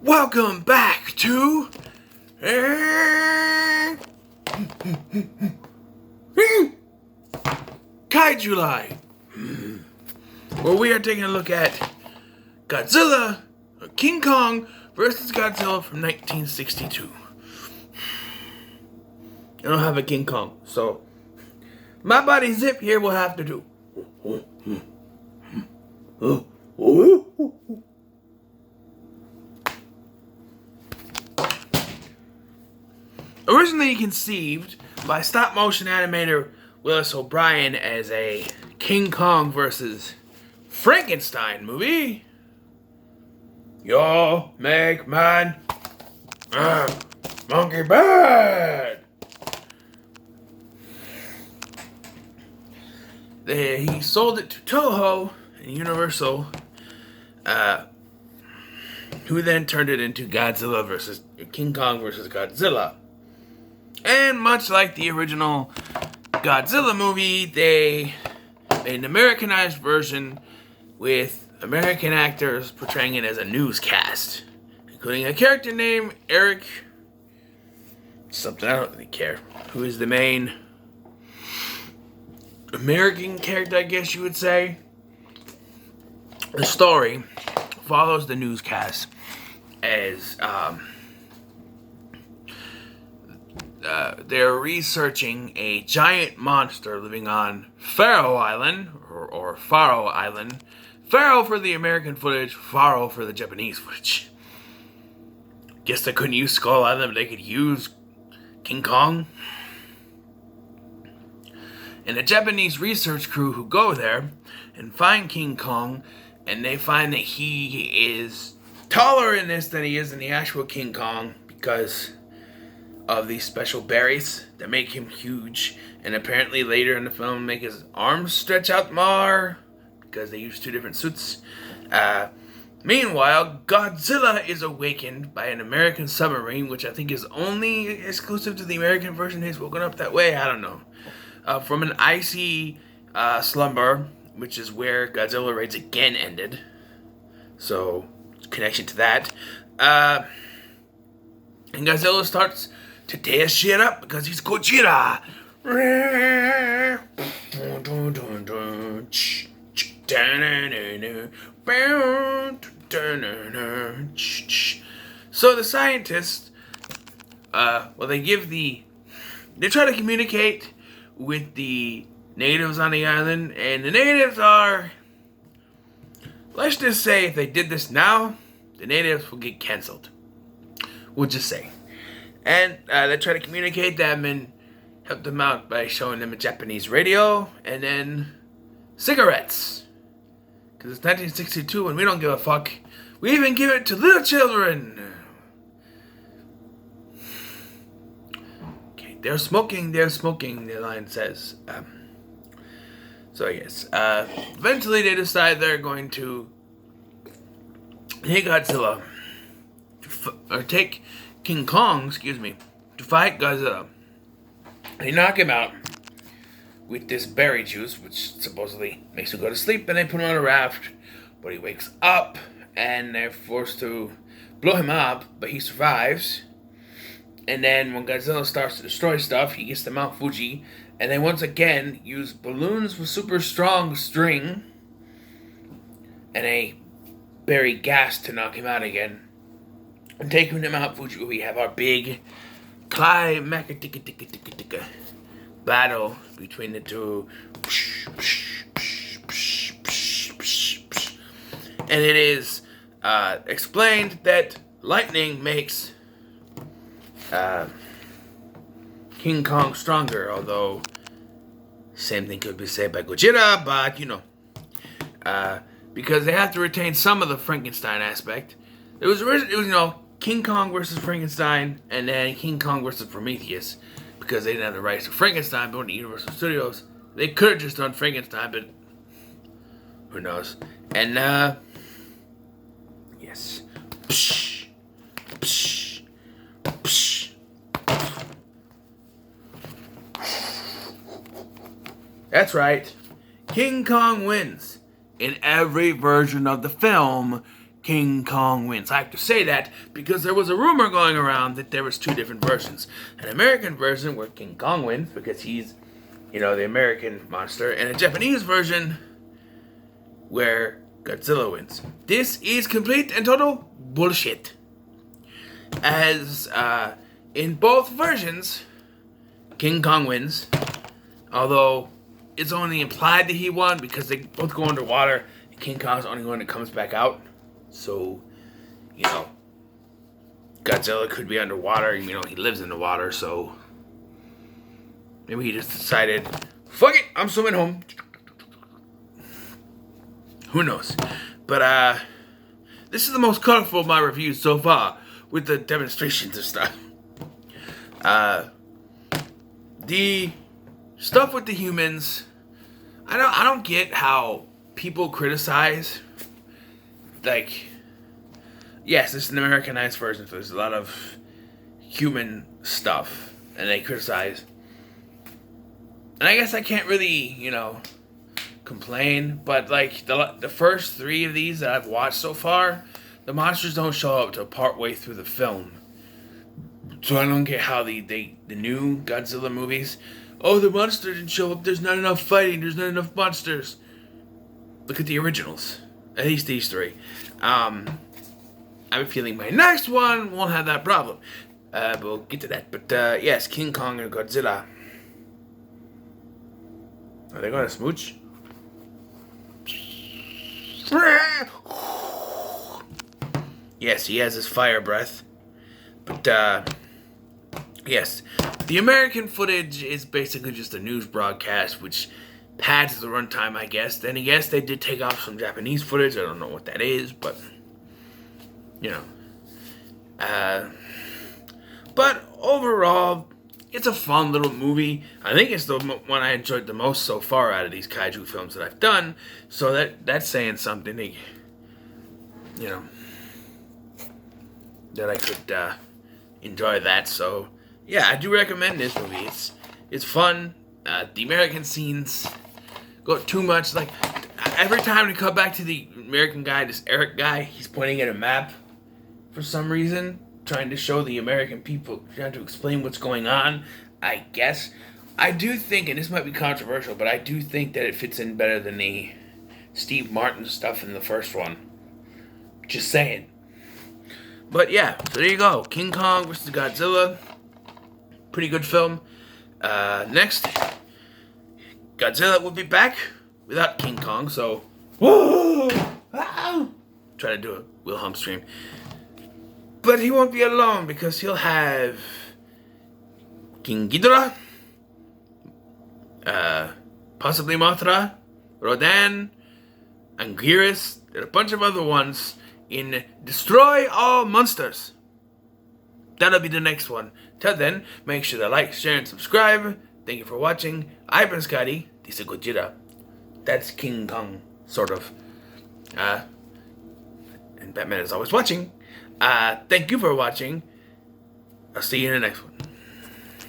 Welcome back to Kaijuly, where we are taking a look at Godzilla, or King Kong versus Godzilla from 1962. I don't have a King Kong, so my buddy Zip here will have to do. Originally conceived by stop-motion animator Willis O'Brien as a King Kong versus Frankenstein movie. Y'all make man monkey bad. He sold it to Toho and Universal, who then turned it into Godzilla versus King Kong versus Godzilla. And much like the original Godzilla movie, they made an Americanized version with American actors portraying it as a newscast, including a character named Eric something, I don't really care, who is the main American character, I guess you would say. The story follows the newscast as they're researching a giant monster living on Faroe Island, or Faroe Island. Faroe for the American footage, Faro for the Japanese footage. Guess they couldn't use Skull Island, but they could use King Kong. And a Japanese research crew who go there and find King Kong, and they find that he is taller in this than he is in the actual King Kong because of these special berries that make him huge, and apparently later in the film make his arms stretch out more because they use two different suits. Meanwhile, Godzilla is awakened by an American submarine, which I think is only exclusive to the American version. He's woken up that way, I don't know. From an icy slumber, which is where Godzilla Raids again ended. So, connection to that. And Godzilla starts to tear shit up because he's Godzilla. So the scientists, they try to communicate with the natives on the island, and the natives are, let's just say if they did this now, the natives will get cancelled. We'll just say. And they try to communicate them and help them out by showing them a Japanese radio and then cigarettes. Because it's 1962 and we don't give a fuck. We even give it to little children. Okay, they're smoking, the line says. So yes, eventually they decide they're going to hit Godzilla, or take King Kong, to fight Godzilla. They knock him out with this berry juice, which supposedly makes him go to sleep, and they put him on a raft, but he wakes up, and they're forced to blow him up, but he survives. And then when Godzilla starts to destroy stuff, he gets to Mount Fuji, and they once again use balloons with super strong string and a berry gas to knock him out again. And taking him out Fuji, we have our big climactic battle between the two. And it is explained that lightning makes King Kong stronger, although same thing could be said by Godzilla, but because they have to retain some of the Frankenstein aspect. It was King Kong versus Frankenstein, and then King Kong versus Prometheus, because they didn't have the rights to Frankenstein, but in the Universal Studios, they could have just done Frankenstein, but who knows? And yes, psh, psh, psh. That's right, King Kong wins. In every version of the film, King Kong wins. I have to say that because there was a rumor going around that there was two different versions. An American version where King Kong wins because he's, the American monster, and a Japanese version where Godzilla wins. This is complete and total bullshit. As in both versions, King Kong wins, although it's only implied that he won because they both go underwater. And King Kong's the only one that comes back out. So, Godzilla could be underwater. He lives in the water, so maybe he just decided, fuck it, I'm swimming home. Who knows? But, this is the most colorful of my reviews so far, with the demonstrations and stuff. The stuff with the humans, I don't get how people criticize, yes, it's an Americanized version, so there's a lot of human stuff, and they criticize. And I guess I can't really, complain, but, the first 3 of these that I've watched so far, the monsters don't show up till partway through the film. So I don't get how the new Godzilla movies, the monster didn't show up, there's not enough fighting, there's not enough monsters. Look at the originals. At least these 3. I have a feeling my next one won't have that problem. But we'll get to that. But, yes, King Kong and Godzilla. Are they going to smooch? Yes, he has his fire breath. But, yes. The American footage is basically just a news broadcast, which pads the runtime, I guess. Then, yes, they did take off some Japanese footage. I don't know what that is, but, but overall, it's a fun little movie. I think it's the one I enjoyed the most so far out of these kaiju films that I've done. So that's saying something, that I could enjoy that. So, yeah, I do recommend this movie. It's fun. The American scenes go too much. Every time we come back to the American guy, this Eric guy, he's pointing at a map for some reason, trying to show the American people, trying to explain what's going on, I guess. I do think, and this might be controversial, but I do think that it fits in better than the Steve Martin stuff in the first one. Just saying. But yeah, so there you go. King Kong vs. Godzilla. Pretty good film. Next, Godzilla will be back without King Kong, so whoa! Try to do a Wilhelm stream. But he won't be alone because he'll have King Ghidorah, possibly Mothra, Rodan, Anguirus, and a bunch of other ones in Destroy All Monsters. That'll be the next one. Till then, make sure to like, share, and subscribe. Thank you for watching. I've been Scotty. This is Godzilla. That's King Kong, sort of. And Batman is always watching. Thank you for watching. I'll see you in the next one.